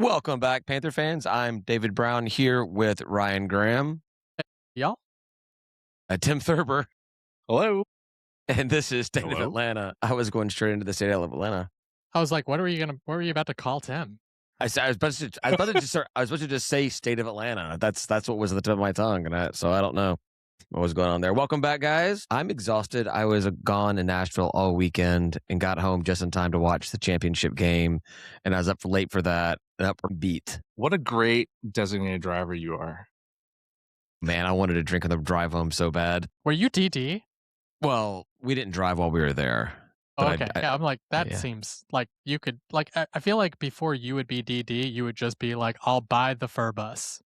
Welcome back, Panther fans. I'm David Brown here with Ryan Graham, Y'all? Tim Thurber, Hello. and this is State of Hello? Atlanta. I was going straight into the State of Atlanta. I was like, what were you about to call Tim? I was about to just say State of Atlanta. That's what was at the tip of my tongue, so I don't know what was going on there. Welcome back, guys. I'm exhausted. I was gone in Nashville all weekend and got home just in time to watch the championship game, and I was up late for that. Up beat. What a great designated driver you are. Man, I wanted to drink on the drive home so bad. Were you DD? Well, we didn't drive while we were there. Oh, But okay. Yeah, I'm like, that seems like you could, like, I feel like before you would be DD, you would just be like, I'll buy the fur bus.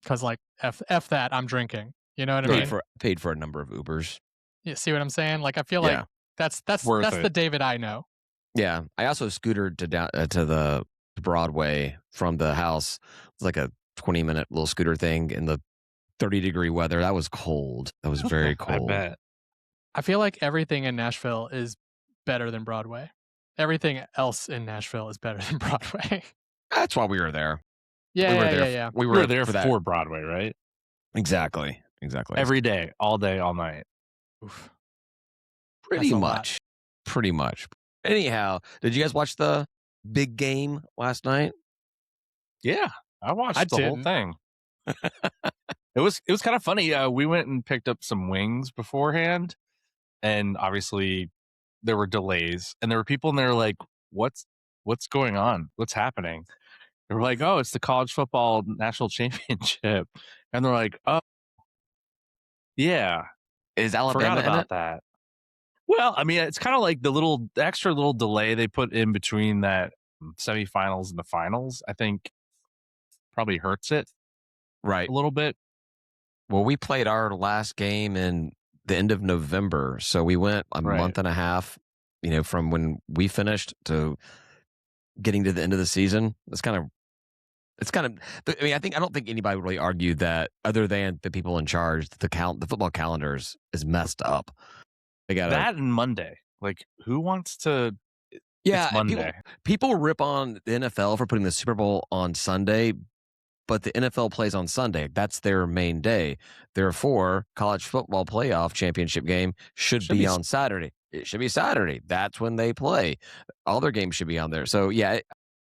Because, like, F that, I'm drinking. You know what I mean? Paid for a number of Ubers. You see what I'm saying? Like, I feel like that's Worth it. the David I know. Yeah, I also scootered to the Broadway from the house. It's like a 20-minute little scooter thing in the 30-degree weather. That was cold. That was very cold. I bet. I feel like everything in Nashville is better than Broadway. Everything else in Nashville is better than Broadway. That's why we were there. Yeah. We You were were there for that. for Broadway, right? Exactly. Every day, all day, all night. Oof. Pretty That's a much. Pretty much. Anyhow, did you guys watch the big game last night? Yeah, I watched the whole didn't. thing. It was kind of funny. We went and picked up some wings beforehand, and obviously there were delays, and there were people in there like, "What's going on? What's happening?" They were like, "Oh, it's the college football national championship," and they're like, "Oh, yeah." Is Alabama Forgot in about it? that. Well, I mean, it's kind of like the extra little delay they put in between that semifinals and the finals. I think probably hurts it Right. a little bit. Well, we played our last game in the end of November, so we went a month and a half, from when we finished to getting to the end of the season. It's kind of. I mean, I don't think anybody would really argue that, other than the people in charge, the football calendars is messed up. They got That and Monday. Like, who wants to? Yeah, it's Monday. People rip on the NFL for putting the Super Bowl on Sunday, but the NFL plays on Sunday. That's their main day. Therefore, college football playoff championship game should be on Saturday. It should be Saturday. That's when they play. All their games should be on there. So, yeah,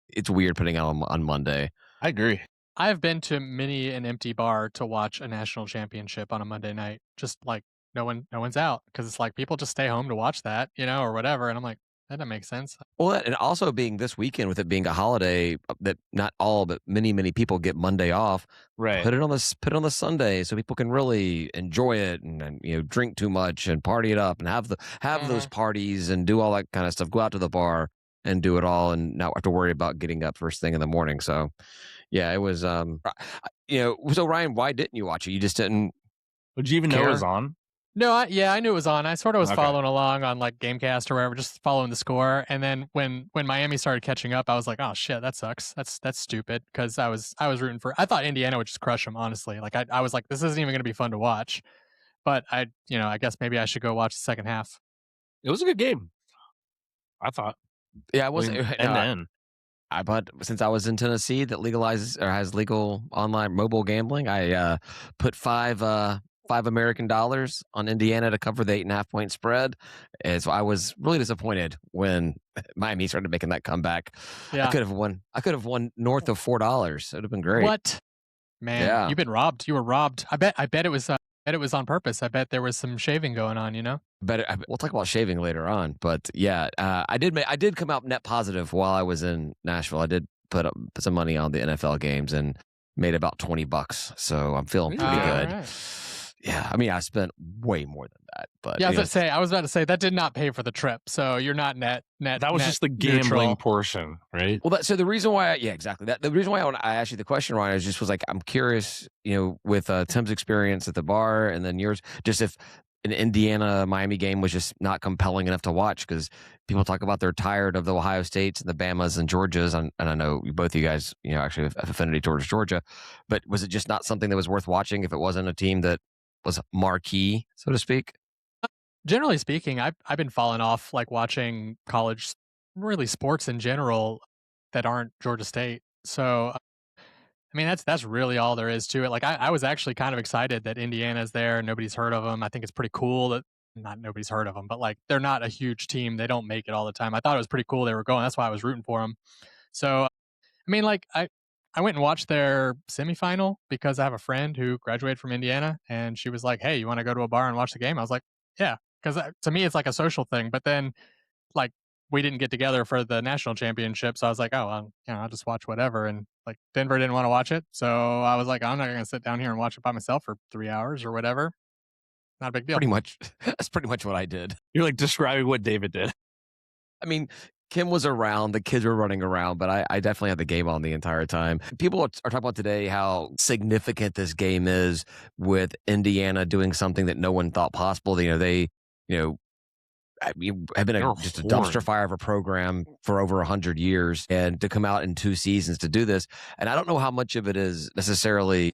it's weird putting it on Monday. I agree. I have been to many an empty bar to watch a national championship on a Monday night. Just like no one's out, because it's like people just stay home to watch that, or whatever. And I'm like, that doesn't make sense. Well, and also being this weekend, with it being a holiday that not all, but many people get Monday off. Right. Put it on the Sunday so people can really enjoy it and drink too much and party it up and have those parties and do all that kind of stuff. Go out to the bar and do it all and not have to worry about getting up first thing in the morning. So, yeah, it was. So Ryan, why didn't you watch it? You just didn't. Would you even know it was on? No, I knew it was on. I sort of was following along on like Gamecast or wherever, just following the score. And then when Miami started catching up, I was like, oh shit, that sucks. That's stupid, because I was rooting for. I thought Indiana would just crush them, honestly. Like I was like, this isn't even going to be fun to watch. But I guess maybe I should go watch the second half. It was a good game, I thought. Yeah, it wasn't end to end. But since I was in Tennessee that legalizes or has legal online mobile gambling, I put $5 American dollars on Indiana to cover the 8.5-point spread. And so I was really disappointed when Miami started making that comeback. Yeah. I could have won north of $4. It would have been great. What? Man, Yeah. You've been robbed. You were robbed. I bet it was on purpose. I bet there was some shaving going on, We'll talk about shaving later on, but yeah, I did come out net positive while I was in Nashville. I did put up some money on the NFL games and made about $20, so I'm feeling pretty good. Right. Yeah, I mean, I spent way more than that, but Yeah, I was about to say that did not pay for the trip, so you're not net. That was just the gambling neutral portion, right? Well, so the reason why, exactly. The reason why I asked you the question, Ryan, was like, I'm curious, with Tim's experience at the bar and then yours, just if an Indiana-Miami game was just not compelling enough to watch, because people talk about they're tired of the Ohio States and the Bamas and Georgias, and I know both of you guys, actually have affinity towards Georgia, but was it just not something that was worth watching if it wasn't a team that was marquee, so to speak? Generally speaking, I've been falling off like watching college, really sports in general, that aren't Georgia State. So I mean, that's really all there is to it. Like, I was actually kind of excited that Indiana's there. Nobody's heard of them. I think it's pretty cool that not nobody's heard of them, but like they're not a huge team. They don't make it all the time. I thought it was pretty cool they were going. That's why I was rooting for them. So, I mean, like I went and watched their semifinal because I have a friend who graduated from Indiana, and she was like, "Hey, you want to go to a bar and watch the game?" I was like, "Yeah," because to me it's like a social thing. But then, like, we didn't get together for the national championship, so I was like, "Oh, I'll just watch whatever." And like Denver didn't want to watch it, so I was like, "I'm not going to sit down here and watch it by myself for 3 hours or whatever." Not a big deal. Pretty much, that's pretty much what I did. You're like describing what David did. I mean, Kim was around, the kids were running around, but I definitely had the game on the entire time. People are talking about today how significant this game is with Indiana doing something that no one thought possible. They I mean, have been just a dumpster fire of a program for over 100 years, and to come out in 2 seasons to do this. And I don't know how much of it is necessarily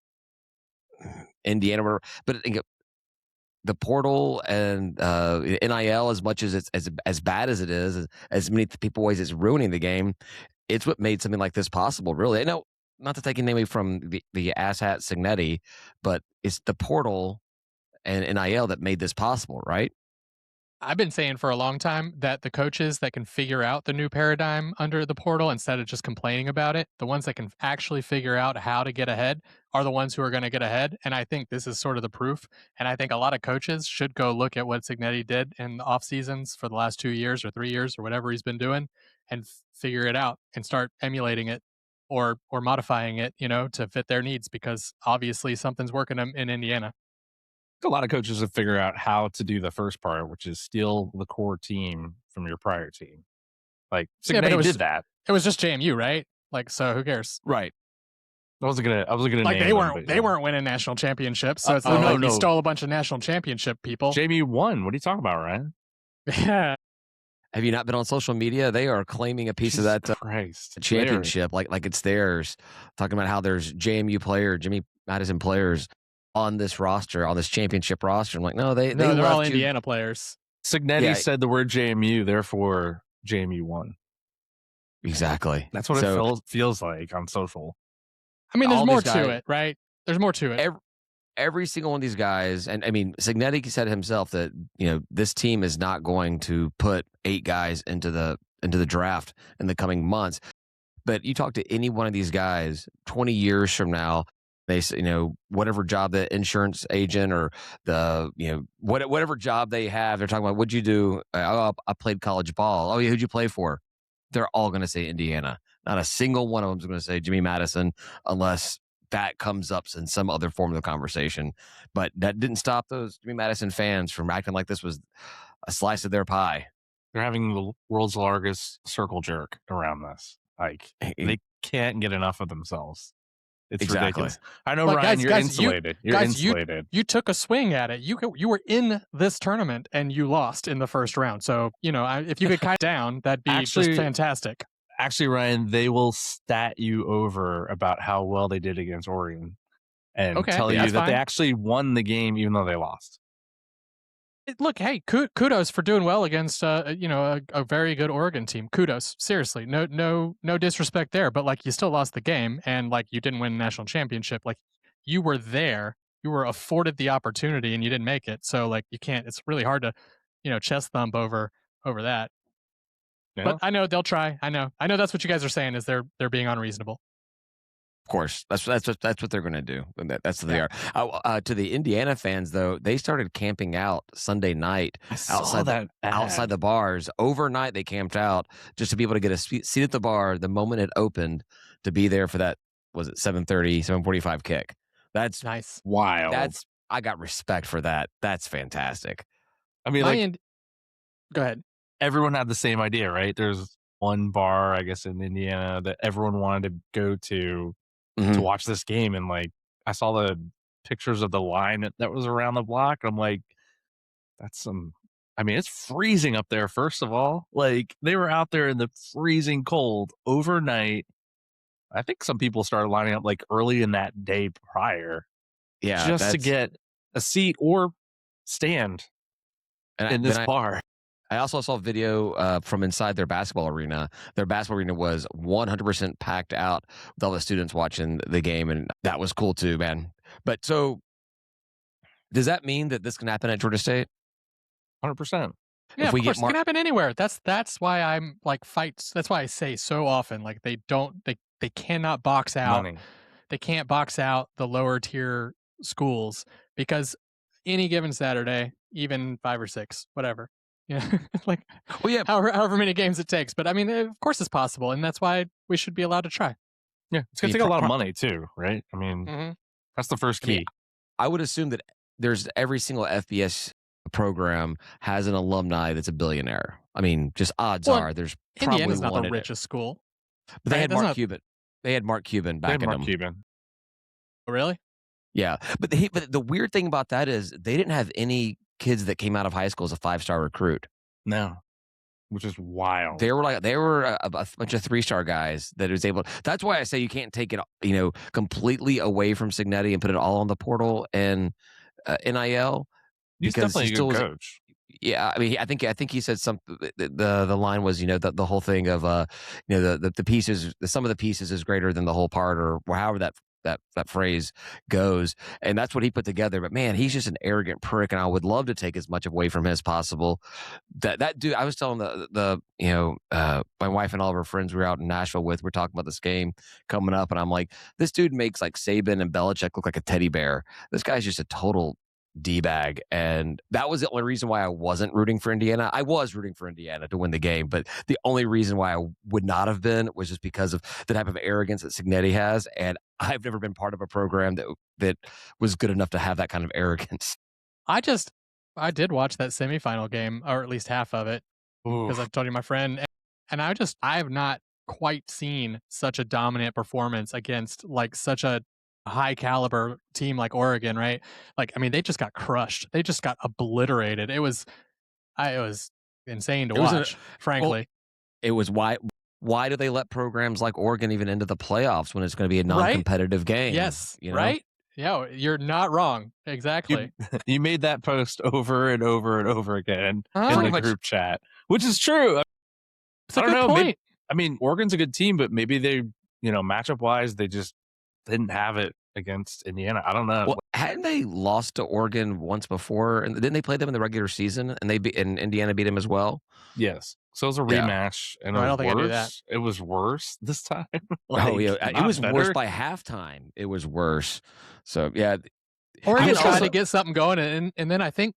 Indiana, but the portal and NIL, as much as it's as bad as it is, as many people ways it's ruining the game, it's what made something like this possible, really. I know, not to take anything away from the asshat Signetti, but it's the portal and NIL that made this possible, right? I've been saying for a long time that the coaches that can figure out the new paradigm under the portal instead of just complaining about it, the ones that can actually figure out how to get ahead are the ones who are going to get ahead. And I think this is sort of the proof. And I think a lot of coaches should go look at what Signetti did in the off seasons for the last 2 years or 3 years or whatever he's been doing and figure it out and start emulating it or modifying it, to fit their needs, because obviously something's working in Indiana. A lot of coaches have figured out how to do the first part, which is steal the core team from your prior team. Like Signetti did that. It was just JMU, right? Like, so who cares? Right. I wasn't gonna like name they weren't winning national championships, so it's not like he stole a bunch of national championship people. JMU won. What are you talking about, Ryan? Yeah. Have you not been on social media? They are claiming a piece of that championship like it's theirs. Talking about how there's JMU player, Jimmy Madison players on this roster, on this championship roster. I'm like, no, they're all Indiana players. Signetti said the word JMU, therefore JMU won. Exactly. That's what it feels like on social. I mean, there's more to it, right? There's more to it. Every single one of these guys, and I mean, Signetti said himself that this team is not going to put 8 guys into the draft in the coming months. But you talk to any one of these guys 20 years from now, they say, whatever job, the insurance agent or the, whatever job they have, they're talking about, what'd you do? I played college ball. Oh, yeah, who'd you play for? They're all going to say Indiana. Not a single one of them is going to say Jimmy Madison unless that comes up in some other form of the conversation. But that didn't stop those Jimmy Madison fans from acting like this was a slice of their pie. They're having the world's largest circle jerk around this. Like, they can't get enough of themselves. It's ridiculous. I know, Ryan, you're insulated. You're insulated. You took a swing at it. You were in this tournament and you lost in the first round. So, if you could cut down, that'd be just fantastic. Actually, Ryan, they will stat you over about how well they did against Oregon and tell you that they actually won the game even though they lost. Look, hey, kudos for doing well against a very good Oregon team. Kudos, seriously, no disrespect there, but like you still lost the game and like you didn't win a national championship. Like you were there, you were afforded the opportunity and you didn't make it. So like you can't. It's really hard to, chest thump over that. Yeah. But I know they'll try. I know that's what you guys are saying is they're being unreasonable. Of course, that's what they're going to do. That's what they are. To the Indiana fans, though, they started camping out Sunday night outside the bars. Overnight, they camped out just to be able to get a seat at the bar the moment it opened to be there for that. Was it 7:30, 7:45 kick? That's nice. Wild. I got respect for that. That's fantastic. I mean, go ahead. Everyone had the same idea, right? There's one bar, I guess, in Indiana that everyone wanted to go to watch this game. And like, I saw the pictures of the line that was around the block. I'm like, it's freezing up there. First of all, like they were out there in the freezing cold overnight. I think some people started lining up like early in that day prior. Yeah. Just to get a seat or stand in this bar. I also saw a video from inside their basketball arena. Their basketball arena was 100% packed out with all the students watching the game, and that was cool too, man. But so, does that mean that this can happen at Georgia State? 100%. Yeah, of course, it can happen anywhere. That's why I'm like fights. That's why I say so often, like they cannot box out. Money. They can't box out the lower tier schools because any given Saturday, even 5 or 6, whatever, like however many games it takes. But I mean, of course, it's possible, and that's why we should be allowed to try. Yeah, it's gonna take a lot of money too, right? I mean, that's the first key. I would assume that there's every single FBS program has an alumni that's a billionaire. I mean, just odds are there's probably Indiana's not one the richest school. But they had Mark Cuban. They had Mark Cuban back in them. Cuban. Oh, really? Yeah, but the weird thing about that is they didn't have any kids that came out of high school as a 5-star recruit. No, which is wild. They were a bunch of 3-star guys that was able. That's why I say you can't take it, completely away from Cignetti and put it all on the portal and NIL. He's definitely a good coach. Yeah, I mean, I think he said something. The line was, the whole thing of, the pieces. The sum of the pieces is greater than the whole part, or however that phrase goes. And that's what he put together. But man, he's just an arrogant prick, and I would love to take as much away from him as possible. That dude, I was telling my wife and all of her friends we were out in Nashville with, we're talking about this game coming up, and I'm like, this dude makes like Saban and Belichick look like a teddy bear. This guy's just a total D-bag, and that was the only reason why I wasn't rooting for Indiana. I was rooting for Indiana to win the game, but the only reason why I would not have been was just because of the type of arrogance that Cignetti has, and I've never been part of a program that was good enough to have that kind of arrogance. I did watch that semifinal game, or at least half of it, because I told you my friend, and I have not quite seen such a dominant performance against like such a high caliber team like Oregon, right? Like, I mean, they just got crushed. They just got obliterated. It was insane to watch, frankly. It was why do they let programs like Oregon even into the playoffs when it's going to be a non-competitive game? Yes, right? Yeah, you're not wrong. Exactly. You made that post over and over and over again in the group chat, which is true. It's a good point. Maybe, Oregon's a good team, but maybe they, matchup wise, they just didn't have it against Indiana. I don't know. Well, hadn't they lost to Oregon once before? And didn't they play them in the regular season? And Indiana beat them as well? Yes. So it was a rematch. And I don't think I knew that. It was worse this time. It was worse by halftime. It was worse. So, yeah. Oregon tried to get something going, and then I think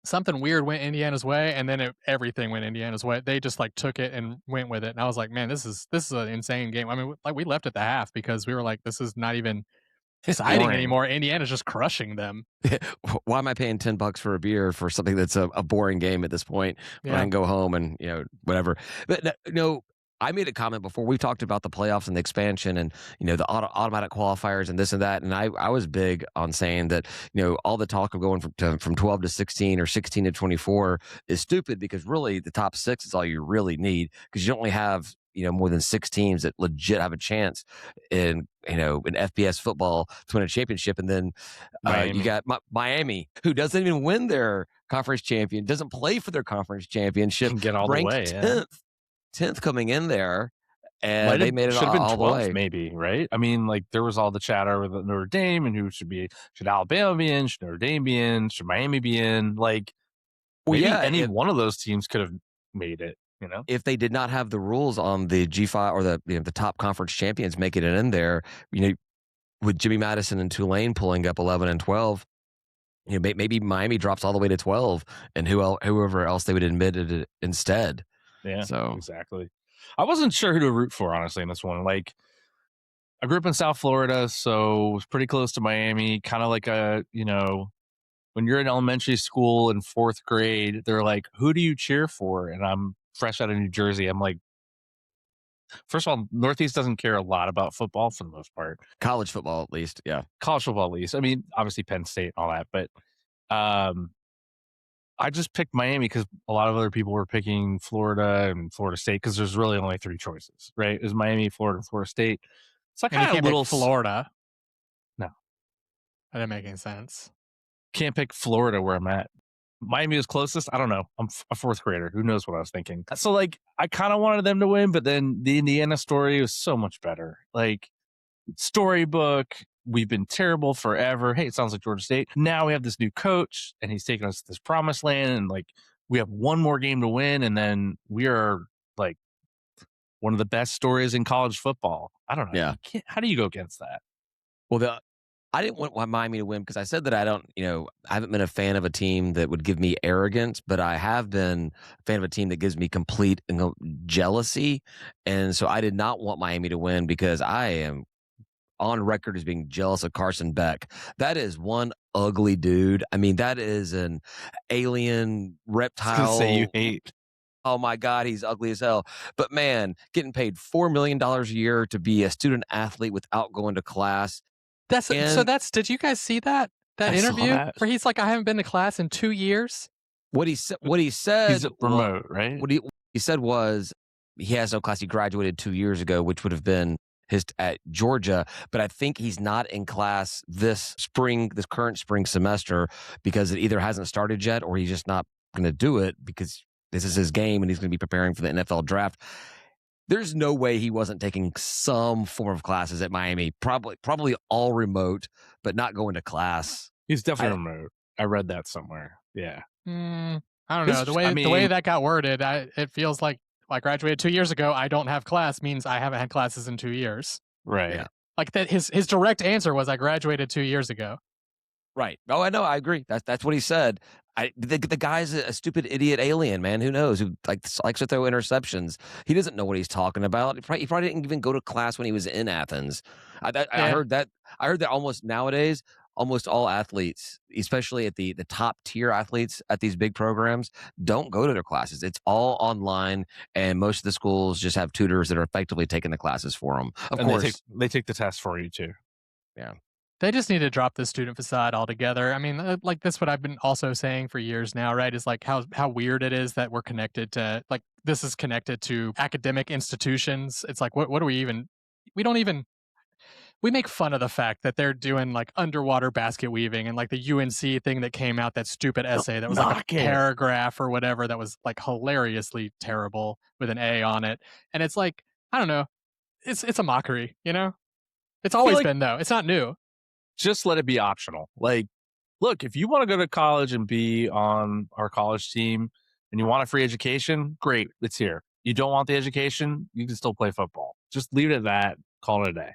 something weird went Indiana's way, and then everything went Indiana's way. They just like took it and went with it. And I was like, man, this is an insane game. I mean, like we left at the half because we were like, this is not even exciting anymore. Indiana's just crushing them. Why am I paying $10 for a beer for something that's a boring game at this point? When I can go home and whatever. But I made a comment before. We talked about the playoffs and the expansion and the automatic qualifiers and this and that. And I was big on saying that all the talk of going from 12 to 16 or 16 to 24 is stupid, because really the top 6 is all you really need, because you only have more than 6 teams that legit have a chance in FBS football to win a championship. And then you got Miami, who doesn't even win their conference doesn't play for their conference championship, get all the way 10th coming in there, and they made it all the way. Maybe, right? I mean, like there was all the chatter with Notre Dame and who should Alabama be in, should Notre Dame be in, should Miami be in? Like, any one of those teams could have made it. If they did not have the rules on the G5 or the top conference champions making it in there, with Jimmy Madison and Tulane pulling up 11 and 12, maybe Miami drops all the way to 12, and whoever else they would admit it instead. Yeah, so exactly. I wasn't sure who to root for, honestly, in this one. Like, I grew up in South Florida, so it was pretty close to Miami. Kind of like when you're in elementary school in 4th grade, they're like, "Who do you cheer for?" And I'm fresh out of New Jersey. I'm like, first of all, Northeast doesn't care a lot about football for the most part. College football, at least, yeah. College football, at least. I mean, obviously Penn State, all that, but I just picked Miami because a lot of other people were picking Florida and Florida State, because there's really only 3 choices, right? It was Miami, Florida, and Florida State. It's like a little Florida. No, that didn't make any sense. Can't pick Florida where I'm at. Miami was closest. I don't know. I'm a fourth grader. Who knows what I was thinking? So like, I kind of wanted them to win, but then the Indiana story was so much better. Like, storybook. We've been terrible forever. Hey, it sounds like Georgia State. Now we have this new coach, and he's taking us to this promised land, and like we have one more game to win, and then we are like one of the best stories in college football. I don't know. Yeah. How do you go against that? Well, I didn't want Miami to win because I said that I haven't been a fan of a team that would give me arrogance, but I have been a fan of a team that gives me complete jealousy. And so I did not want Miami to win because I am on record as being jealous of Carson Beck. That is one ugly dude. I mean, that is an alien reptile. Say you hate. Oh my God, he's ugly as hell. But man, getting paid $4 million a year to be a student athlete without going to class. Did you guys see that interview where he's like, I haven't been to class in 2 years? What he said he's remote, right? What he said was he has no class. He graduated 2 years ago, which would have been his at Georgia, but I think he's not in class this current spring semester because it either hasn't started yet or he's just not going to do it because this is his game and he's going to be preparing for the NFL draft. There's no way he wasn't taking some form of classes at Miami. Probably all remote, but not going to class. He's definitely remote. I read that somewhere. Yeah. I don't know. The way that got worded, it feels like I graduated 2 years ago. I don't have class means I haven't had classes in 2 years. Right. Yeah. Like that. His direct answer was, I graduated 2 years ago. Right. Oh, I know. I agree. That's what he said. The guy's a stupid idiot alien, man. Who knows? Who likes to throw interceptions. He doesn't know what he's talking about. He probably didn't even go to class when he was in Athens. I heard that. I heard that almost nowadays, almost all athletes, especially at the top tier athletes at these big programs, don't go to their classes. It's all online, and most of the schools just have tutors that are effectively taking the classes for them. Of course, they take the test for you too. Yeah. They just need to drop the student facade altogether. I mean, like that's what I've been also saying for years now, right? Is like how weird it is that we're connected to, like, this is connected to academic institutions. It's like, what are we even? We make fun of the fact that they're doing like underwater basket weaving and like the UNC thing that came out, that stupid essay that was like a paragraph or whatever that was like hilariously terrible with an A on it. And it's like, I don't know, it's a mockery, you know? It's always been, though. It's not new. Just let it be optional. Like, look, if you want to go to college and be on our college team and you want a free education, great, it's here. You don't want the education, you can still play football. Just leave it at that, call it a day.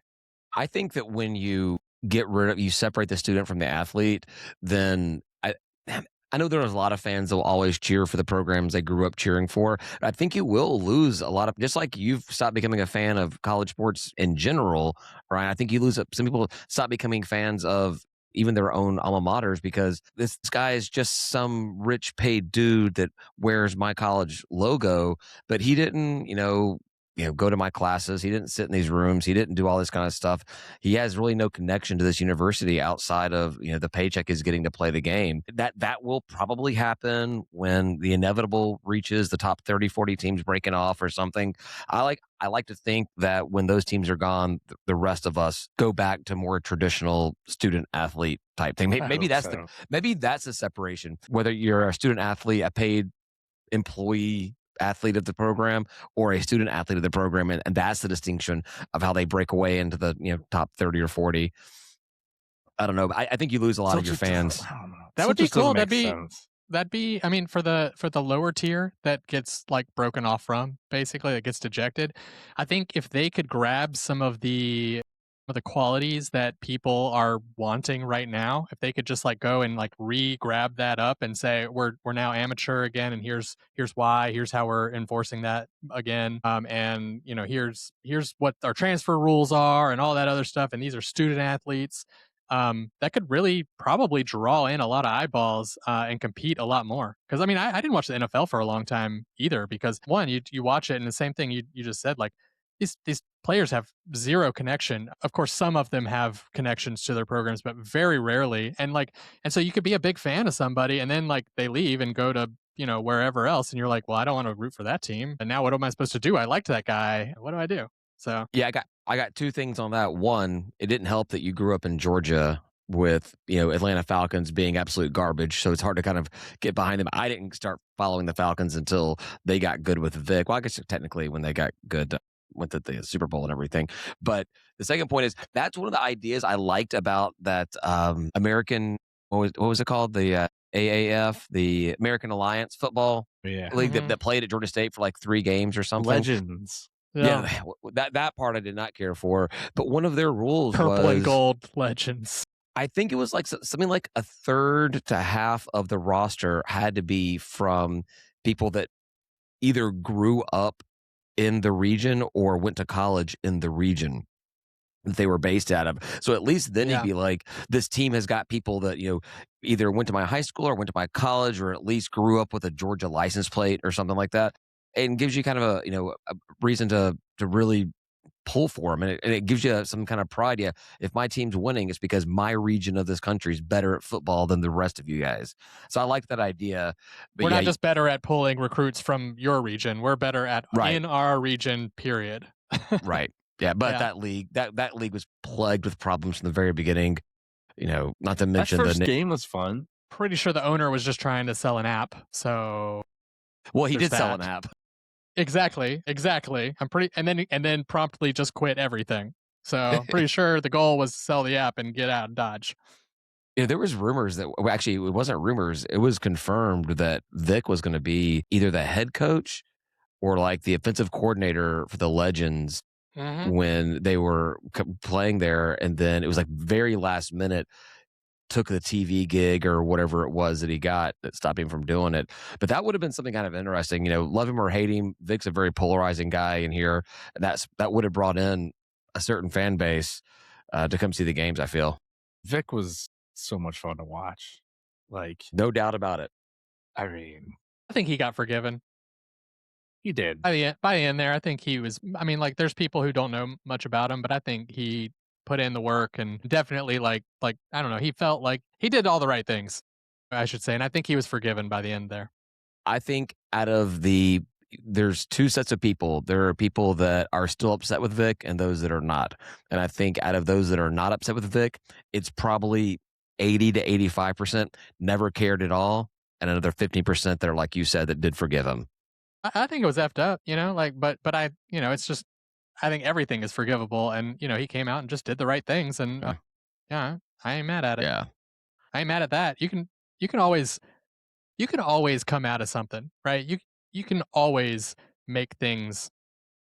I think that when you you separate the student from the athlete, then I know there's a lot of fans that will always cheer for the programs they grew up cheering for. I think you will lose a lot of, just like you've stopped becoming a fan of college sports in general, right? I think you lose some people stop becoming fans of even their own alma maters because this guy is just some rich paid dude that wears my college logo, but he didn't, go to my classes. He didn't sit in these rooms. He didn't do all this kind of stuff. He has really no connection to this university outside of, the paycheck is getting to play the game. That will probably happen when the inevitable reaches the top 30, 40 teams breaking off or something. I like to think that when those teams are gone, the rest of us go back to more traditional student athlete type thing. Maybe that's the separation. Whether you're a student athlete, a paid employee athlete of the program, or a student athlete of the program, and that's the distinction of how they break away into the top 30 or 40. I don't know. I think you lose a lot of your fans. That would be cool. That'd be. I mean, for the lower tier that gets like broken off from, basically, that gets dejected. I think if they could grab some of the qualities that people are wanting right now, if they could just like go and like re-grab that up and say we're now amateur again, and here's why, here's how we're enforcing that again, and here's what our transfer rules are and all that other stuff, and these are student athletes, that could really probably draw in a lot of eyeballs and compete a lot more. Because I mean, I didn't watch the NFL for a long time either, because one, you watch it and the same thing you just said, like these players have zero connection. Of course, some of them have connections to their programs, but very rarely. And so you could be a big fan of somebody and then like they leave and go to, wherever else. And you're like, well, I don't want to root for that team. And now what am I supposed to do? I liked that guy. What do I do? So yeah, I got two things on that. One, it didn't help that you grew up in Georgia with Atlanta Falcons being absolute garbage, so it's hard to kind of get behind them. I didn't start following the Falcons until they got good with Vic. Well, I guess technically when they got good, went to the Super Bowl and everything. But the second point is that's one of the ideas I liked about that American. What was it called? The AAF, the American Alliance Football League that played at Georgia State for like 3 games or something. Legends. Yeah, that part I did not care for. But one of their rules Purple and gold legends. I think it was like something like a third to half of the roster had to be from people that either grew up in the region or went to college in the region that they were based out of. So at least then you'd be like, this team has got people that, either went to my high school or went to my college or at least grew up with a Georgia license plate or something like that. And gives you kind of a reason to really pull for them. And it gives you some kind of pride. Yeah, if my team's winning, it's because my region of this country is better at football than the rest of you guys. So I like that idea. But we're not just better at pulling recruits from your region. We're better at in our region, period. Right. Yeah, but that league was plagued with problems from the very beginning. Not to mention that first game was fun. Pretty sure the owner was just trying to sell an app. So, well, he did sell an app. Exactly. I'm pretty, and then promptly just quit everything. So I'm pretty sure the goal was to sell the app and get out of Dodge. Yeah, there was rumors that actually it wasn't rumors. It was confirmed that Vic was going to be either the head coach or like the offensive coordinator for the Legends when they were playing there. And then it was like very last minute, took the TV gig or whatever it was that he got that stopped him from doing it. But that would have been something kind of interesting. Love him or hate him, Vic's a very polarizing guy in here. And that would have brought in a certain fan base to come see the games, I feel. Vic was so much fun to watch. Like, no doubt about it. I mean, I think he got forgiven. He did. By the end there, I think he was, there's people who don't know much about him, but I think he put in the work and definitely like I don't know, he felt like he did all the right things, I should say, and I think he was forgiven by the end there. I think there's 2 sets of people. There are people that are still upset with Vic and those that are not. And I think out of those that are not upset with Vic, it's probably 80 to 85% never cared at all, and another 15% that are like you said that did forgive him. I think it was effed up, but I, it's just, I think everything is forgivable, and he came out and just did the right things, and I ain't mad at it. Yeah, I ain't mad at that. You can always come out of something, right? You can always make things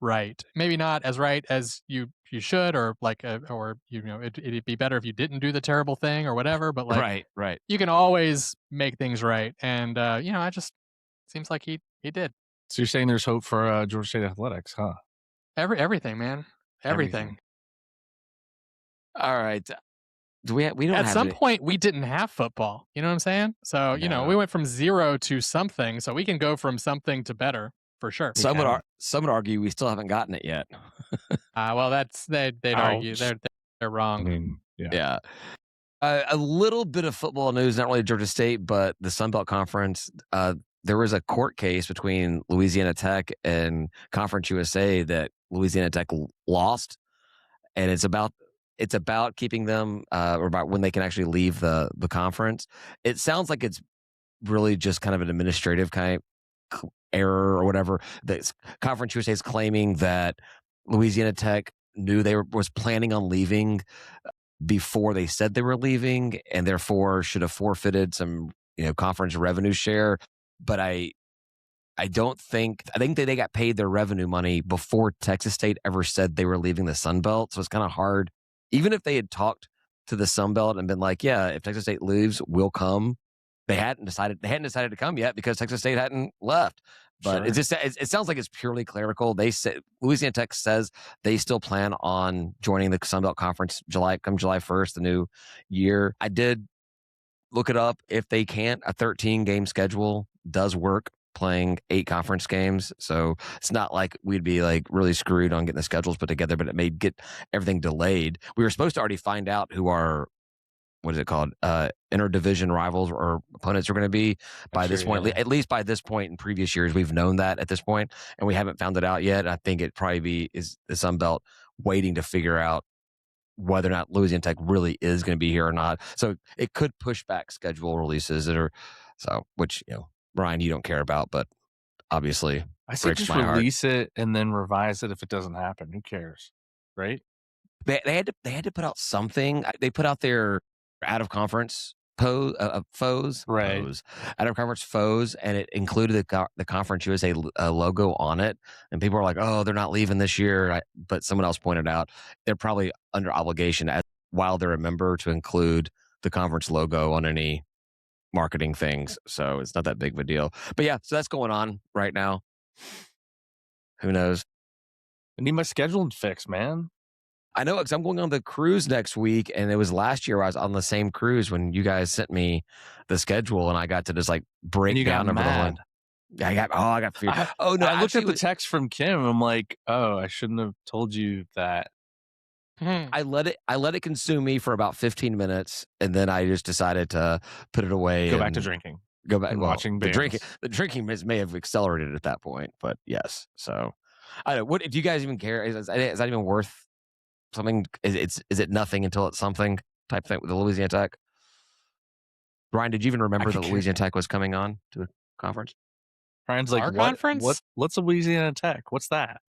right. Maybe not as right as you should, or it'd be better if you didn't do the terrible thing or whatever. But like, right. You can always make things right, and I just seems like he did. So you're saying there's hope for Georgia State athletics, huh? Everything, man. Everything. All right. We don't at have some point we didn't have football. You know what I'm saying? So we went from 0 to something. So we can go from something to better for sure. Some would argue we still haven't gotten it yet. Well, they'd argue they're wrong. I mean, yeah. A little bit of football news, not really Georgia State, but the Sun Belt Conference. There was a court case between Louisiana Tech and Conference USA that Louisiana Tech lost, and it's about keeping them or about when they can actually leave the conference. It sounds like it's really just kind of an administrative kind of error or whatever. The Conference USA is claiming that Louisiana Tech knew was planning on leaving before they said they were leaving, and therefore should have forfeited some conference revenue share. But I think that they got paid their revenue money before Texas State ever said they were leaving the Sun Belt. So it's kind of hard. Even if they had talked to the Sun Belt and been like, yeah, if Texas State leaves, we'll come. They hadn't decided to come yet because Texas State hadn't left. But it sounds like it's purely clerical. They say Louisiana Tech says they still plan on joining the Sun Belt Conference July 1st, the new year. I did look it up. If they can't, a 13-game schedule does work, playing 8 conference games. So it's not like we'd be like really screwed on getting the schedules put together, but it may get everything delayed. We were supposed to already find out who our, what is it called? Interdivision rivals or opponents are going to be by this point. At least by this point in previous years, we've known that at this point, and we haven't found it out yet. I think it probably is the Sun Belt waiting to figure out whether or not Louisiana Tech really is going to be here or not. So it could push back schedule releases which, Ryan, you don't care about, but obviously I say breaks just my heart. release it and then revise it if it doesn't happen. Who cares, right? They had to put out something. They put out their out of conference foes, Right. out of conference foes, and it included the Conference USA logo on it. And people are like, "Oh, they're not leaving this year." But someone else pointed out they're probably under obligation while they're a member to include the conference logo on any marketing things. So it's not that big of a deal. But yeah, so that's going on right now. Who knows? I need my scheduling fixed, man. I know because I'm going on the cruise next week, and it was last year I was on the same cruise when you guys sent me the schedule, and I got to just like break down over the one. I got fear. I looked at the text from Kim. I'm like, oh, I shouldn't have told you that. I let it consume me for about 15 minutes, and then I just decided to put it away. Go back to drinking. Go back watching bands. The drinking may have accelerated at that point, but yes. So I don't know. What do you guys even care? Is that even worth something? Is it nothing until it's something type thing with the Louisiana Tech? Ryan, did you even remember that Louisiana Tech was coming on to a conference? Ryan's like, our conference? What's Louisiana Tech? What's that?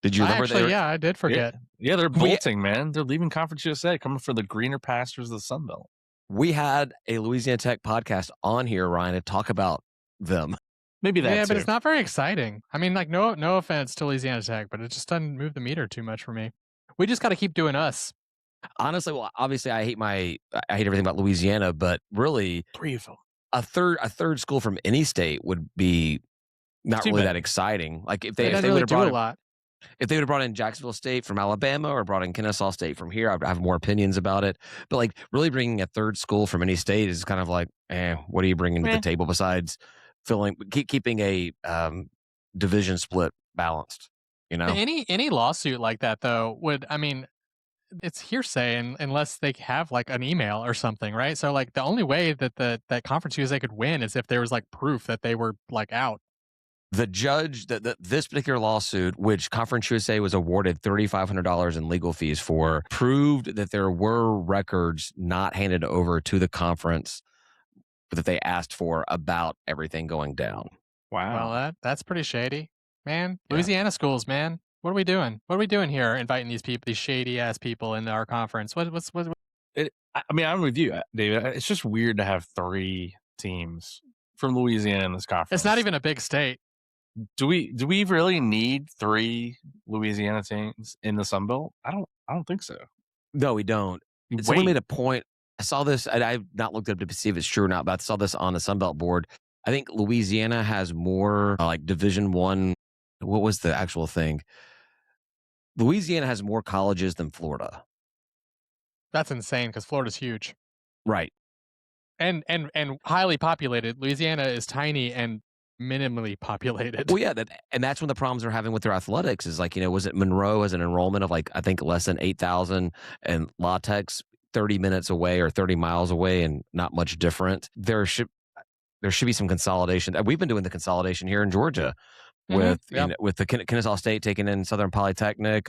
Did you remember? Yeah, I did forget. Yeah, they're bolting, man. They're leaving Conference USA, coming for the greener pastures of the Sun Belt. We had a Louisiana Tech podcast on here, Ryan, to talk about them. Maybe that. Yeah, but it's not very exciting. I mean, like, no offense to Louisiana Tech, but it just doesn't move the meter too much for me. We just got to keep doing us. Honestly, well, obviously, I hate everything about Louisiana, but really, 3 of them. A third school from any state would be not really that exciting. Like if they would have brought a lot. If they would have brought in Jacksonville State from Alabama or brought in Kennesaw State from here, I'd have more opinions about it. But like really bringing a third school from any state is kind of like, what are you bringing to the table besides keeping a division split balanced? Any lawsuit like that though it's hearsay unless they have like an email or something, right? So like the only way that Conference USA could win is if there was like proof that they were like out. The judge that this particular lawsuit, which Conference USA was awarded $3,500 in legal fees for, proved that there were records not handed over to the conference that they asked for about everything going down. Wow. Well, that's pretty shady, man. Yeah. Louisiana schools, man. What are we doing? What are we doing here? Inviting these shady ass people into our conference. What? I'm with you, David. It's just weird to have 3 teams from Louisiana in this conference. It's not even a big state. Do we really need 3 Louisiana teams in the Sun Belt? I don't think so. No, we don't. Someone made a point. I saw this, and I've not looked up to see if it's true or not, but I saw this on the Sun Belt board. I think Louisiana has more like Division I. What was the actual thing? Louisiana has more colleges than Florida. That's insane because Florida's huge. Right. And highly populated. Louisiana is tiny and minimally populated. Well, yeah, and that's one of the problems they're having with their athletics is like, was it Monroe has an enrollment of like, I think less than 8,000 and La Tech's 30 minutes away or 30 miles away and not much different. There should be some consolidation. We've been doing the consolidation here in Georgia with with the Kennesaw State taking in Southern Polytechnic,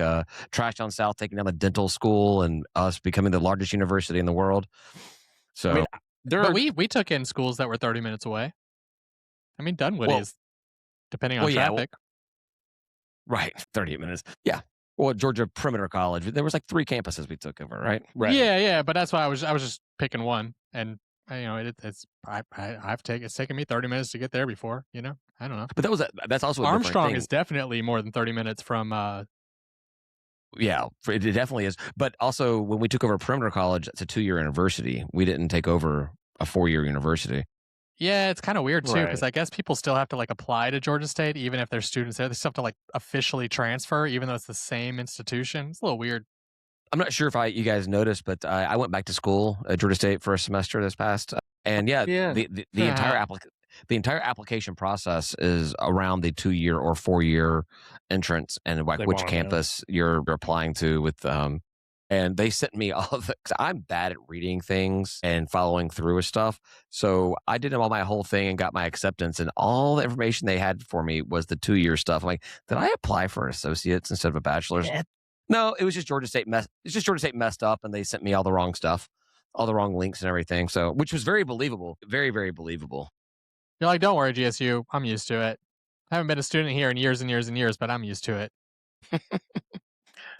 Trash Down South taking down the dental school, and us becoming the largest university in the world. So, but we took in schools that were 30 minutes away. I mean, Dunwoody is, depending on traffic. Right, 38 minutes. Yeah. Well, Georgia Perimeter College, there was like 3 campuses we took over, right? Right. Yeah. But that's why I was just picking one, and it's taken me 30 minutes to get there before. I don't know. But that's also a Armstrong is definitely more than 30 minutes from. Yeah, it definitely is. But also, when we took over Perimeter College, it's a 2-year university. We didn't take over a 4-year university. Yeah, it's kind of weird too, because I guess people still have to like apply to Georgia State, even if they're students there. They still have to like officially transfer, even though it's the same institution. It's a little weird. I'm not sure if you guys noticed, but I went back to school at Georgia State for a semester this past, and the entire application process is around the 2-year or 4-year entrance and like which campus you're applying to with. And they sent me all of it because I'm bad at reading things and following through with stuff. So I did all my whole thing and got my acceptance, and all the information they had for me was the 2-year stuff. I'm like, did I apply for an associate's instead of a bachelor's? No, it was just Georgia State messed up, and they sent me all the wrong stuff, all the wrong links and everything. So, which was very believable, very, very believable. You're like, don't worry, GSU, I'm used to it. I haven't been a student here in years and years and years, but I'm used to it.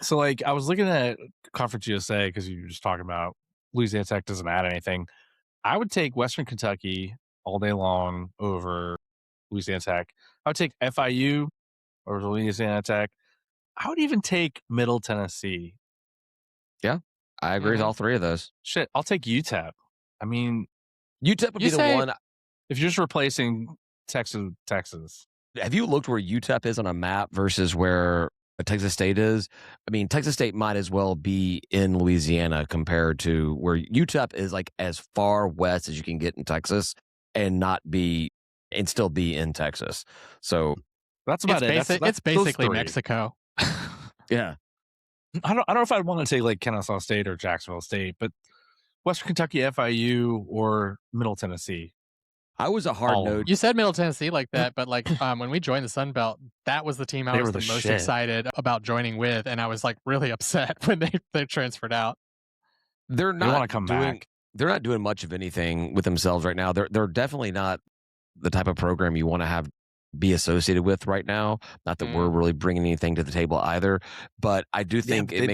So, like, I was looking at Conference USA because you were just talking about Louisiana Tech doesn't add anything. I would take Western Kentucky all day long over Louisiana Tech. I would take FIU over Louisiana Tech. I would even take Middle Tennessee. Yeah, I agree with all three of those. Shit, I'll take UTEP. I mean, UTEP would be the one. If you're just replacing Texas. Have you looked where UTEP is on a map versus where Texas State is? I mean, Texas State might as well be in Louisiana compared to where UTEP is, like as far west as you can get in Texas and still be in Texas. So that's about it. It's basically Mexico. Yeah. I don't know if I'd want to take like Kennesaw State or Jacksonville State, but Western Kentucky, FIU, or Middle Tennessee. I was a hard note. You said Middle Tennessee like that, but like when we joined the Sun Belt, that was the team I was the most excited about joining with, and I was like really upset when they transferred out. They want to come back. They're not doing much of anything with themselves right now. They're definitely not the type of program you want to have be associated with right now. Not that we're really bringing anything to the table either, but I do think it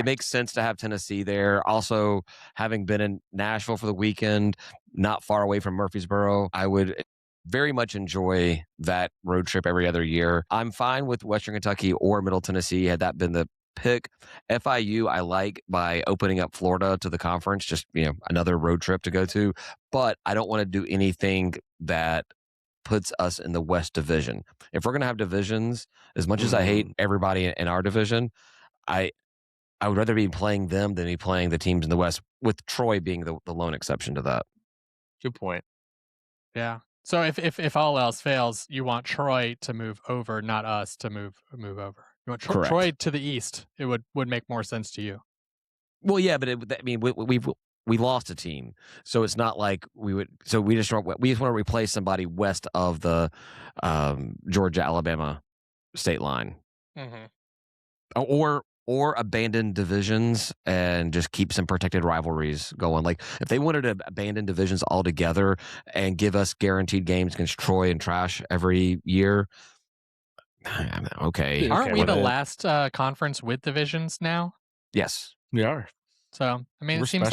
makes sense to have Tennessee there. Also, having been in Nashville for the weekend, not far away from Murfreesboro, I would very much enjoy that road trip every other year. I'm fine with Western Kentucky or Middle Tennessee had that been the pick. FIU I like by opening up Florida to the conference, just another road trip to go to, but I don't want to do anything that puts us in the West Division. If we're going to have divisions, as much as I hate everybody in our division, I would rather be playing them than be playing the teams in the West, with Troy being the lone exception to that. Good point. Yeah. So if all else fails, you want Troy to move over, not us to move over. You want Troy to the east. It would make more sense to you. Well, yeah, but we lost a team, so it's not like we would. So we just want to replace somebody west of the Georgia-Alabama state line, or abandon divisions and just keep some protected rivalries going. Like if they wanted to abandon divisions altogether and give us guaranteed games against Troy and Trash every year, okay. Aren't we the last conference with divisions now? Yes, we are. So I mean, it seems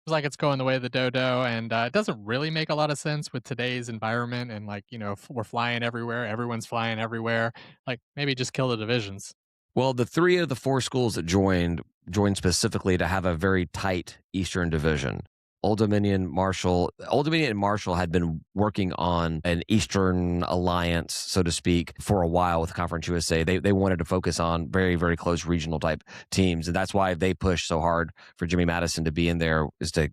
like it's going the way of the dodo, and it doesn't really make a lot of sense with today's environment and like we're flying everywhere, everyone's flying everywhere. Like maybe just kill the divisions. Well, the 3 of the 4 schools that joined specifically to have a very tight Eastern Division. Old Dominion and Marshall had been working on an Eastern alliance, so to speak, for a while with Conference USA. They wanted to focus on very, very close regional type teams, and that's why they pushed so hard for Jimmy Madison to be in there, is to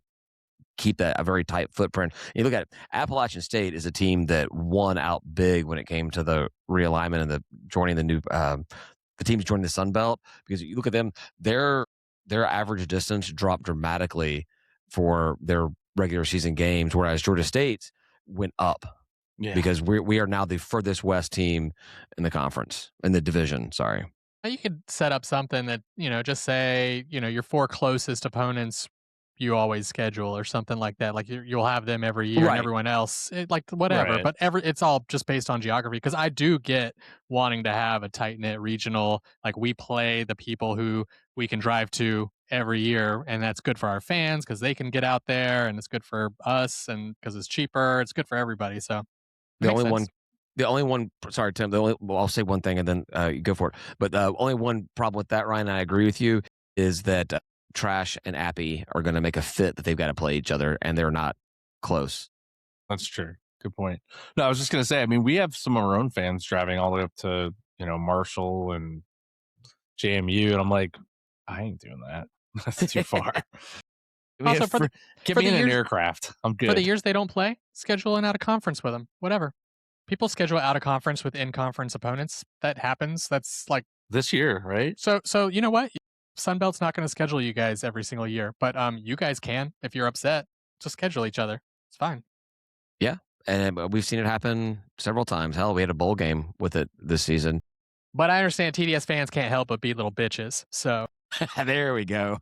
keep that a very tight footprint. And you look at it, Appalachian State is a team that won out big when it came to the realignment and the joining the new the teams joining the Sun Belt, because you look at them, their average distance dropped dramatically for their regular season games, whereas Georgia State's went up because we are now the furthest west team in the conference, in the division. Sorry. You could set up something that, just say, your 4 closest opponents you always schedule or something like that. Like you'll have them every year, and everyone else, whatever. Right. But it's all just based on geography. Because I do get wanting to have a tight knit regional. Like we play the people who we can drive to every year, and that's good for our fans because they can get out there, and it's good for us, and because it's cheaper, it's good for everybody. So the only one. Sorry, Tim. I'll say one thing and then you go for it. But the only one problem with that, Ryan, and I agree with you, is that Trash and Appy are going to make a fit that they've got to play each other, and they're not close. That's true. Good point. No, I was just going to say, I mean, we have some of our own fans driving all the way up to, Marshall and JMU, and I'm like, I ain't doing that. That's too far. Also, give me an aircraft. I'm good. For the years they don't play, schedule an out of conference with them. Whatever. People schedule out of conference with in-conference opponents. That happens. That's like this year, right? So you know what? Sunbelt's not going to schedule you guys every single year, but you guys can. If you're upset, just schedule each other. It's fine. Yeah, and we've seen it happen several times. Hell, we had a bowl game with it this season. But I understand TDS fans can't help but be little bitches. So There we go.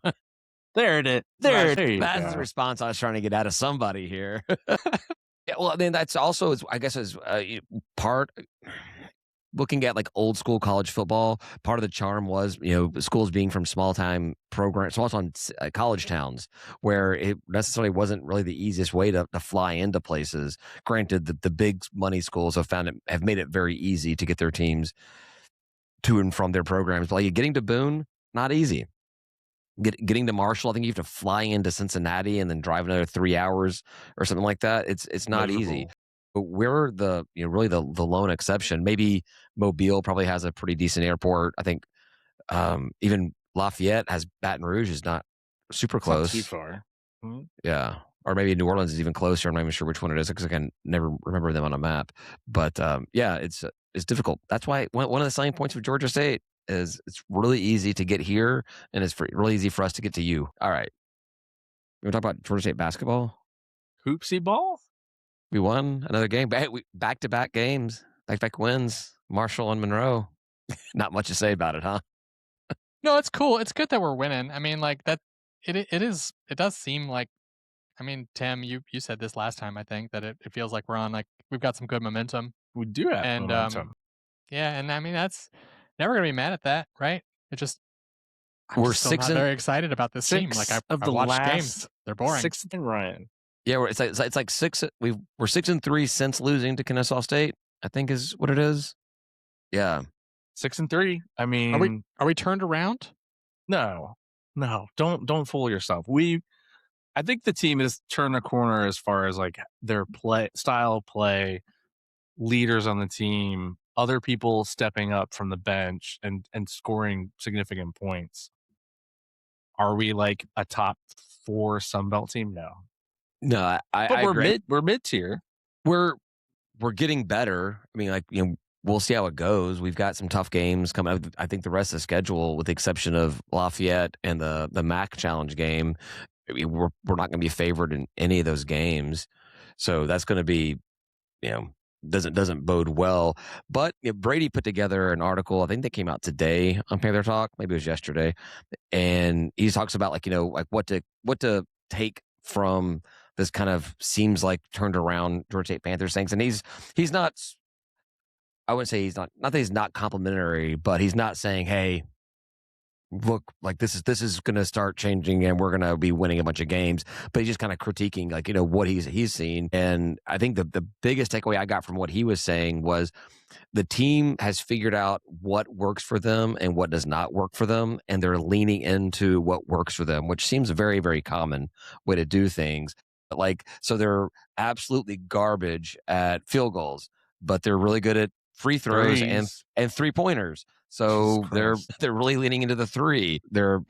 There it is. There, There you that's go. the response I was trying to get out of somebody here. Yeah, well, then that's also, I guess, is part looking at like old school college football. Part of the charm was, schools being from small time programs, small time college towns, where it necessarily wasn't really the easiest way to fly into places. Granted, the big money schools have made it very easy to get their teams to and from their programs. But like getting to Boone, not easy. Getting to Marshall, I think you have to fly into Cincinnati and then drive another 3 hours or something like that. It's not easy. But we're the really the lone exception. Maybe Mobile probably has a pretty decent airport. I think even Lafayette has Baton Rouge is not super close. Not too far. Mm-hmm. Yeah. Or maybe New Orleans is even closer. I'm not even sure which one it is because I can never remember them on a map. But yeah, it's difficult. That's why one of the selling points of Georgia State is it's really easy to get here and it's really easy for us to get to you. All right. You want to talk about Georgia State basketball? Hoopsie ball? We won another game. Back-to-back games. Back-to-back wins. Marshall and Monroe. Not much to say about it, huh? No, it's cool. It's good that we're winning. I mean, like that. It does seem like. I mean, Tim, you said this last time. I think that it feels like we're on like we've got some good momentum. We do have momentum. Yeah, and I mean that's never gonna be mad at that, right? It just we're just still not very excited about this team. Like I've watched games, they're boring. 6 and Ryan. Yeah, it's like 6. We're 6-3 since losing to Kennesaw State, I think is what it is. Yeah, 6-3. I mean, are we turned around? No, don't fool yourself. I think the team has turned a corner as far as like their style of play, leaders on the team, other people stepping up from the bench and scoring significant points. Are we like a top 4 Sunbelt team? No, but we're agree. We're mid tier. We're getting better. I mean, like we'll see how it goes. We've got some tough games coming up. I think the rest of the schedule, with the exception of Lafayette and the MAC Challenge game, we're not going to be favored in any of those games. So that's going to be, doesn't bode well. But Brady put together an article. I think they came out today on Panther Talk. Maybe it was yesterday, and he talks about like what to take from this kind of seems like turned around Georgia State Panthers things. And he's not. I wouldn't say he's not that he's not complimentary, but he's not saying, hey, look, like this is going to start changing and we're going to be winning a bunch of games. But he's just kind of critiquing like, what he's seen. And I think the biggest takeaway I got from what he was saying was the team has figured out what works for them and what does not work for them. And they're leaning into what works for them, which seems a very, very common way to do things. So they're absolutely garbage at field goals, but they're really good at free throws and 3-pointers. So they're really leaning into the 3.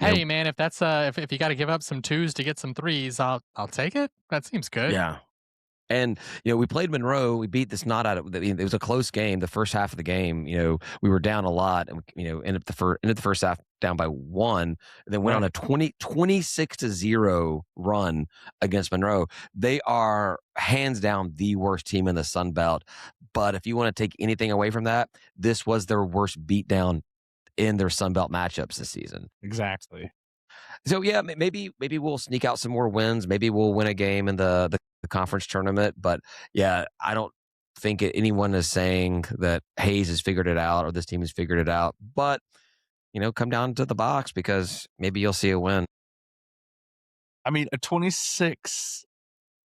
Hey man, if that's if you got to give up some 2s to get some 3s, I'll take it. That seems good. Yeah. And we played Monroe. We beat the snot out of it. It was a close game. The first half of the game, we were down a lot, and ended the first half down by 1, and then went on a 26-0 run against Monroe. They are hands down the worst team in the Sun Belt. But if you want to take anything away from that, this was their worst beatdown in their Sun Belt matchups this season. Exactly. So yeah, maybe we'll sneak out some more wins. Maybe we'll win a game in the conference tournament. But yeah, I don't think anyone is saying that Hayes has figured it out or this team has figured it out. But come down to the box because maybe you'll see a win. I mean, a 26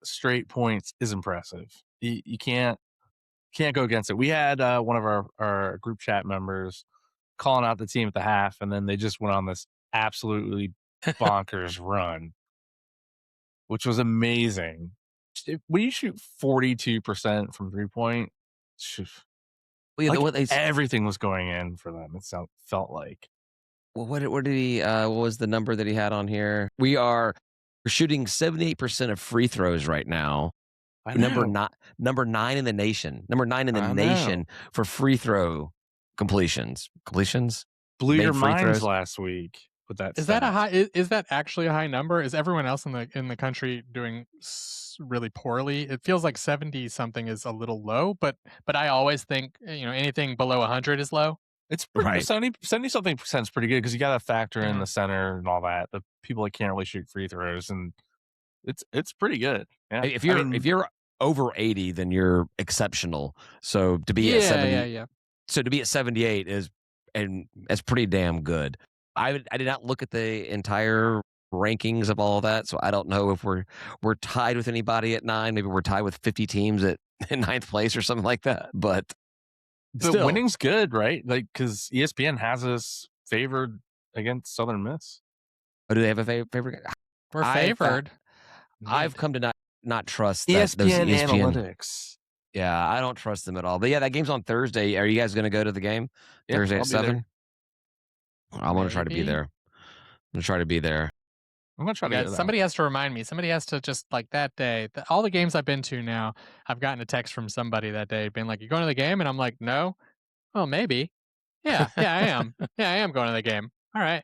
straight points is impressive. You can't go against it. We had one of our group chat members calling out the team at the half, and then they just went on this absolutely bonkers run, which was amazing. When you shoot 42% from 3-point, everything was going in for them. It felt like. Well, what did he? What was the number that he had on here? We're shooting 78% of free throws right now. Number 9 in the nation. Number 9 in the nation for free throw completions. Blew your minds last week with that. Is that a high? Is that actually a high number? Is everyone else in the country doing really poorly? It feels like 70 something is a little low, but I always think anything below 100 is low. It's pretty Right. 70 something percent is pretty good because you got to factor in Mhm. the center and all that. The people that can't really shoot free throws, and it's pretty good. Yeah, If I you're mean, if you're over 80, then you're exceptional. So to be at Yeah, 70, yeah. so to be at 78 is, and that's pretty damn good. I did not look at the entire rankings of all of that, so I don't know if we're tied with anybody at 9. Maybe we're tied with 50 teams at in ninth place or something like that. But still, winning's good, right? Like because ESPN has us favored against Southern Miss. oh, do they have a favorite? We're I've favored. I've come to not trust that those ESPN ESPN. analytics. Yeah, I don't trust them at all. But yeah, that game's on Thursday. Are you guys going to go to the game Yeah, Thursday I'll at be there. 7? I'm going to try to be Maybe. there. I'm going to try to be there. I'm gonna try to Yeah, get somebody has to remind me. Somebody has to just like that day. All the games I've been to now, I've gotten a text from somebody that day being like, "You going to the game?" And I'm like, "No." Oh, maybe. Yeah, I am. Yeah, I am going to the game. All right.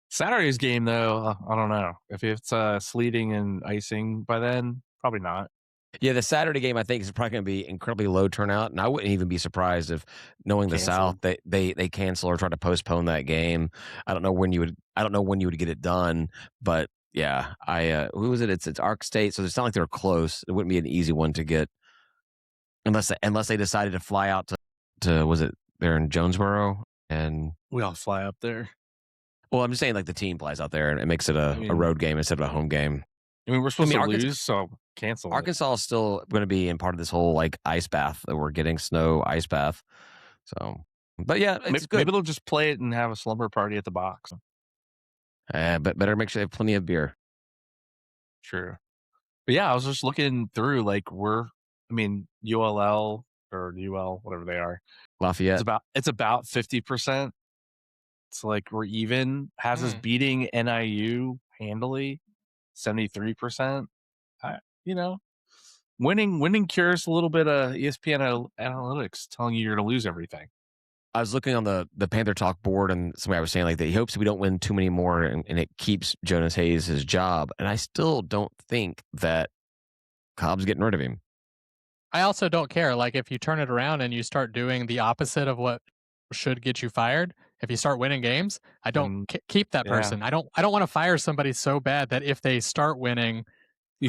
Saturday's game though. I don't know if it's sleeting and icing by then. Probably not. Yeah, the Saturday game I think is probably going to be incredibly low turnout, and I wouldn't even be surprised if, knowing the South, they cancel or try to postpone that game. I don't know when you would get it done, but yeah, who was it? It's Ark State, so it's not like they're close. It wouldn't be an easy one to get unless they decided to fly out to was it there in Jonesboro, and We all fly up there. well, I'm just saying like the team flies out there and it makes it a road game instead of a home game. I mean, we're supposed to Arkansas, lose, so cancel it. Arkansas is still going to be in part of this whole like ice bath that we're getting, snow ice bath. So, but yeah, it's good. Maybe they'll just play it and have a slumber party at the box. But better make sure they have plenty of beer. True. But yeah, I was just looking through like ULL or UL, whatever they are. Lafayette. It's about 50%. It's like we're even. Has us beating NIU handily, 73%. Winning cures a little bit of ESPN analytics telling you you're going to lose everything. I was looking on the Panther Talk board, and somebody was saying like that he hopes we don't win too many more, and it keeps Jonas Hayes his job. And I still don't think that Cobb's getting rid of him. I also don't care. Like if you turn it around and you start doing the opposite of what should get you fired, if you start winning games, I don't keep that person. I don't want to fire somebody so bad that if they start winning,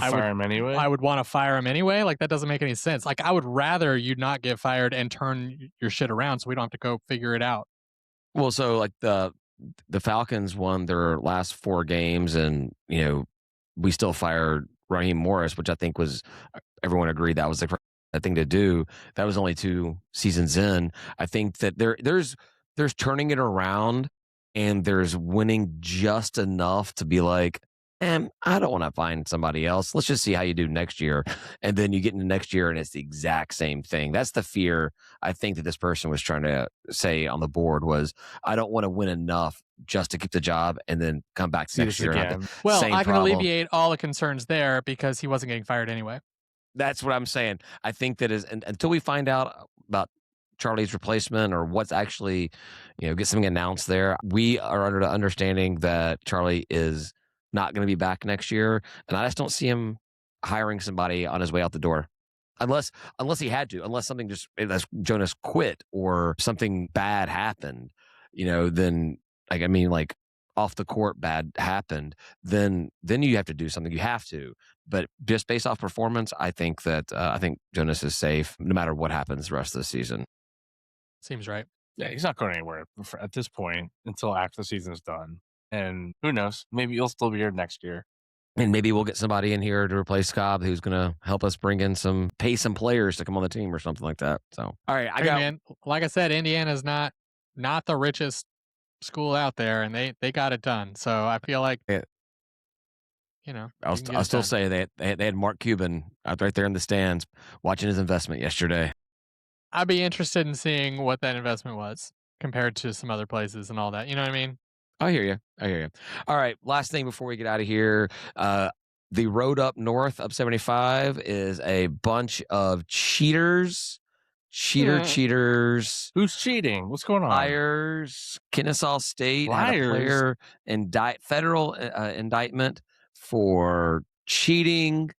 fire him anyway. I would want to fire him anyway. Like that doesn't make any sense. Like I would rather you not get fired and turn your shit around so we don't have to go figure it out. Well, so like the Falcons won their last 4 games, and we still fired Raheem Morris, which I think was, everyone agreed that was the correct thing to do. That was only 2 seasons in. I think that there's turning it around, and there's winning just enough to be like, I don't want to find somebody else. Let's just see how you do next year. And then you get into next year and it's the exact same thing. That's the fear I think that this person was trying to say on the board was, I don't want to win enough just to keep the job and then come back to next year. Well, I can alleviate all the concerns there because he wasn't getting fired anyway. That's what I'm saying. I think that is until we find out about Charlie's replacement or what's actually, get something announced there, we are under the understanding that Charlie is not going to be back next year, and I just don't see him hiring somebody on his way out the door, unless he had to, unless something just unless Jonas quit or something bad happened, then like off the court bad happened, then you have to do something. You have to, but just based off performance, I think Jonas is safe no matter what happens the rest of the season. Seems right. Yeah, he's not going anywhere at this point until after the season is done. And who knows? Maybe you'll still be here next year. And maybe we'll get somebody in here to replace Cobb who's going to help us pay some players to come on the team or something like that. So, all right. Man, like I said, Indiana's not the richest school out there, and they got it done. So I feel like, I'll still say they had Mark Cuban out right there in the stands watching his investment yesterday. I'd be interested in seeing what that investment was compared to some other places and all that. You know what I mean? I hear you. All right. Last thing before we get out of here. The road up north, up 75, is a bunch of cheaters. Cheaters. Who's cheating? What's going on? Liars. Kennesaw State had a player federal indictment for cheating,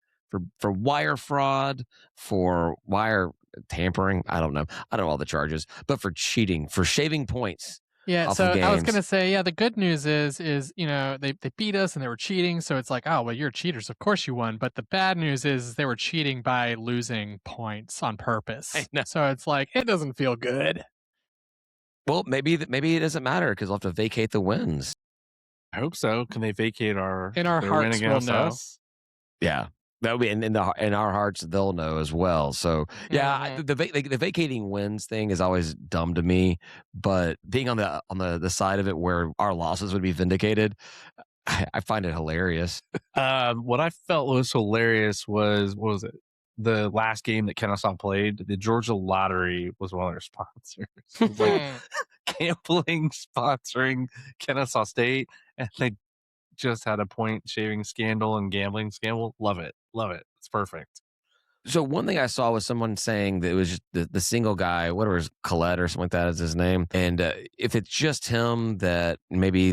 for wire fraud, for wire tampering. I don't know. I don't know all the charges, but for cheating, for shaving points. Yeah, Off so of I was games. gonna say, yeah, the good news is they beat us and they were cheating, so it's like, oh well, you're cheaters, of course you won. But the bad news is they were cheating by losing points on purpose. know. So it's like it doesn't feel good. Well, maybe it doesn't matter because we'll have to vacate the wins. I hope so. Can they vacate In our their win hearts, we'll against know. us? Yeah. That'll be in our hearts. They'll know as well. So yeah, Mhm. the vacating wins thing is always dumb to me. But being on the side of it where our losses would be vindicated, I find it hilarious. What I felt was hilarious was, what was it? The last game that Kennesaw played, the Georgia Lottery was one of their sponsors. It was like gambling sponsoring Kennesaw State, and they just had a point shaving scandal and gambling scandal. Love it. It's perfect. So one thing I saw was someone saying that it was just the single guy, whatever his Colette or something like that is his name, and if it's just him, that maybe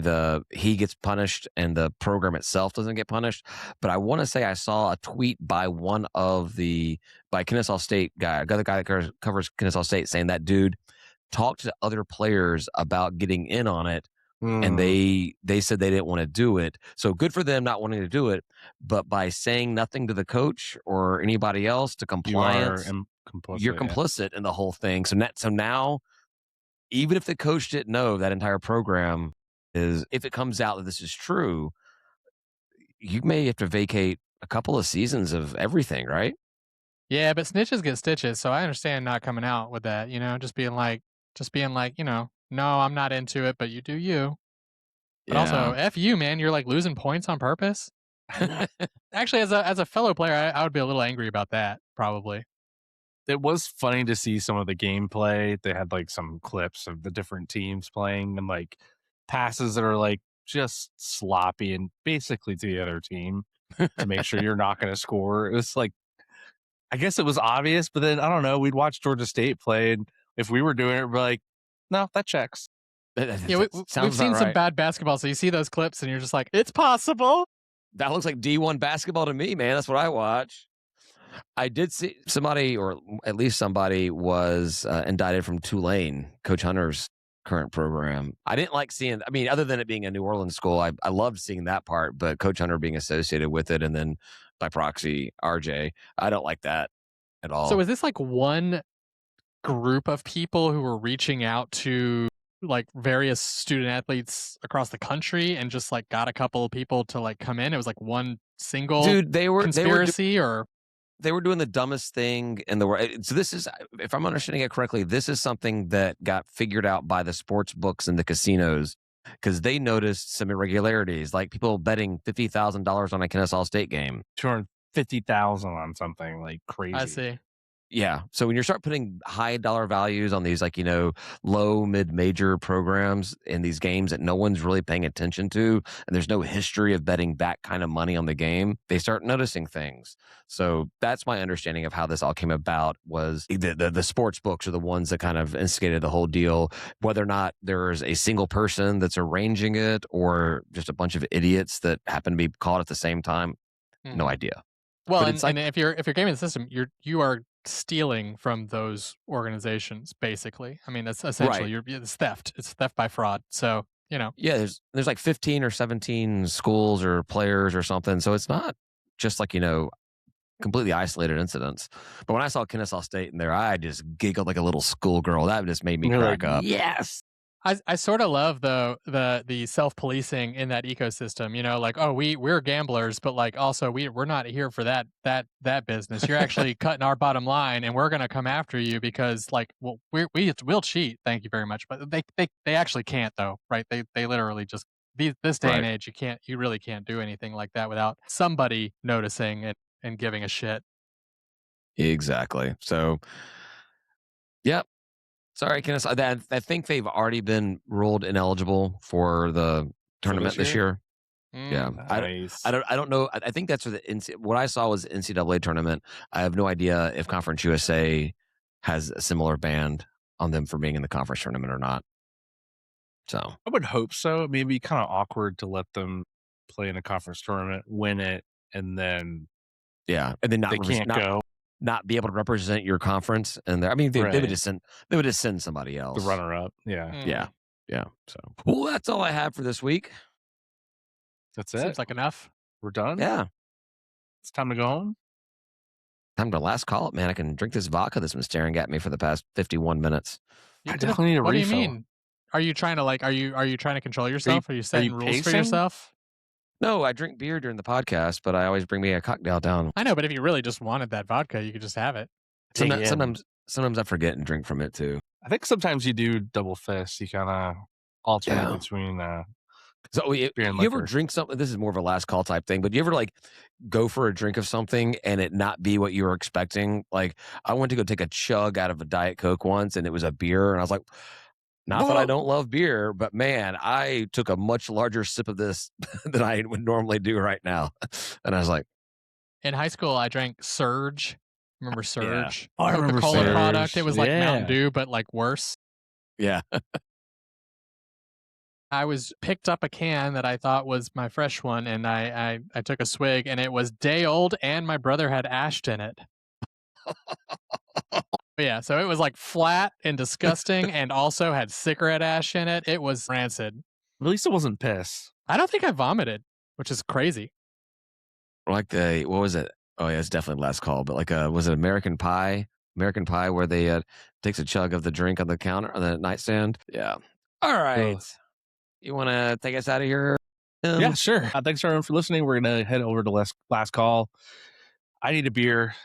he gets punished and the program itself doesn't get punished. But I want to say I saw a tweet by by Kennesaw State guy, the guy that covers Kennesaw State, saying that dude talked to other players about getting in on it. And they said they didn't want to do it. So good for them not wanting to do it. But by saying nothing to the coach or anybody else to compliance, you're complicit in the whole thing. So now, even if the coach didn't know, that entire program if it comes out that this is true, you may have to vacate a couple of seasons of everything, right? Yeah, but snitches get stitches, so I understand not coming out with that. Just being like, no, I'm not into it, but you do you. But also, F you, man. You're like losing points on purpose. Actually, as a fellow player, I would be a little angry about that, probably. It was funny to see some of the gameplay. They had like some clips of the different teams playing and like passes that are like just sloppy and basically to the other team to make sure you're not going to score. It was like, I guess it was obvious, but then I don't know. We'd watch Georgia State play, and if we were doing it, we're like, no, that checks. Yeah, we've seen some bad basketball, so you see those clips and you're just like, it's possible. That looks like D1 basketball to me, man. That's what I watch. I did see somebody, or at least somebody, was indicted from Tulane, Coach Hunter's current program. I didn't like seeing, other than it being a New Orleans school, I loved seeing that part, but Coach Hunter being associated with it, and then by proxy, RJ, I don't like that at all. So is this like one group of people who were reaching out to like various student athletes across the country and just like got a couple of people to like come in? It was like one single conspiracy, or they were doing the dumbest thing in the world. So this is, if I'm understanding it correctly, this is something that got figured out by the sports books and the casinos, because they noticed some irregularities, like people betting $50,000 on a Kennesaw State game, $250,000 on something like crazy. I see. Yeah. So when you start putting high dollar values on these, like, low, mid, major programs in these games that no one's really paying attention to, and there's no history of betting that kind of money on the game, they start noticing things. So that's my understanding of how this all came about, was the sports books are the ones that kind of instigated the whole deal. Whether or not there's a single person that's arranging it or just a bunch of idiots that happen to be caught at the same time, no idea. Well, and if you're gaming the system, you are stealing from those organizations, basically. That's essentially it's theft. It's theft by fraud. So yeah, there's like 15 or 17 schools or players or something. So it's not just like completely isolated incidents. But when I saw Kennesaw State in there, I just giggled like a little schoolgirl. That just made me crack up. Yes. I sort of love though the self-policing in that ecosystem, like, oh, we're gamblers, but like also we're not here for that business. You're actually cutting our bottom line, and we're gonna come after you because like, well, we'll cheat, thank you very much, but they actually can't though, right? They literally just this day and age, you really can't do anything like that without somebody noticing and giving a shit. Exactly. So, yep. Sorry, Kennesaw. I think they've already been ruled ineligible for the tournament this year. Yeah, nice. I don't know. I think that's what I saw was the NCAA tournament. I have no idea if Conference USA has a similar ban on them for being in the conference tournament or not. So I would hope so. It'd be kind of awkward to let them play in a conference tournament, win it, and then and then they can't go. not be able to represent your conference. And I mean, they would just send somebody else. The runner-up. Yeah. Mm. Yeah. So, well, that's all I have for this week. That's it. Seems like enough. We're done. Yeah. It's time to go home. Time to last call it, man. I can drink this vodka that's been staring at me for the past 51 minutes. I definitely need a What refill. do you mean? Are you trying to are you trying to control yourself? Are you setting rules for pacing? yourself? No, I drink beer during the podcast, but I always bring me a cocktail down. I know, but if you really just wanted that vodka, you could just have it. Sometimes I forget and drink from it too. I think sometimes you do double fist. You kind of alternate between So beer and you ever liquor. drink something? This is more of a last call type thing, but you ever like go for a drink of something and it not be what you were expecting? Like I went to go take a chug out of a Diet Coke once and it was a beer, and I was like, not that I don't love beer, but man, I took a much larger sip of this than I would normally do right now. And I was like, In high school, I drank Surge. Remember Surge? Oh, I remember Coca-Cola Surge. product. It was like Mountain Yeah. Dew, but like worse. yeah. I picked up a can that I thought was my fresh one, and I took a swig, and it was day old, and my brother had ashed in it. Yeah, so it was like flat and disgusting, and also had cigarette ash in it. It was rancid. At least it wasn't piss. I don't think I vomited, which is crazy. Like what was it? Oh yeah, it's definitely last call, but like was it American Pie? American Pie where they takes a chug of the drink on the counter on the nightstand. Yeah. All right. Ugh. You want to take us out of here? Yeah, sure. Thanks everyone for listening. We're gonna head over to last call. I need a beer.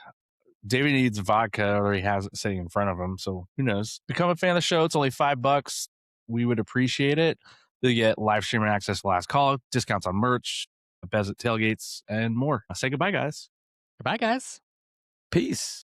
David needs vodka, or he has it sitting in front of him. So who knows? Become a fan of the show. It's only $5. We would appreciate it. You'll get live streaming access to last call, discounts on merch, beds at tailgates, and more. I'll say goodbye, guys. Goodbye, guys. Peace.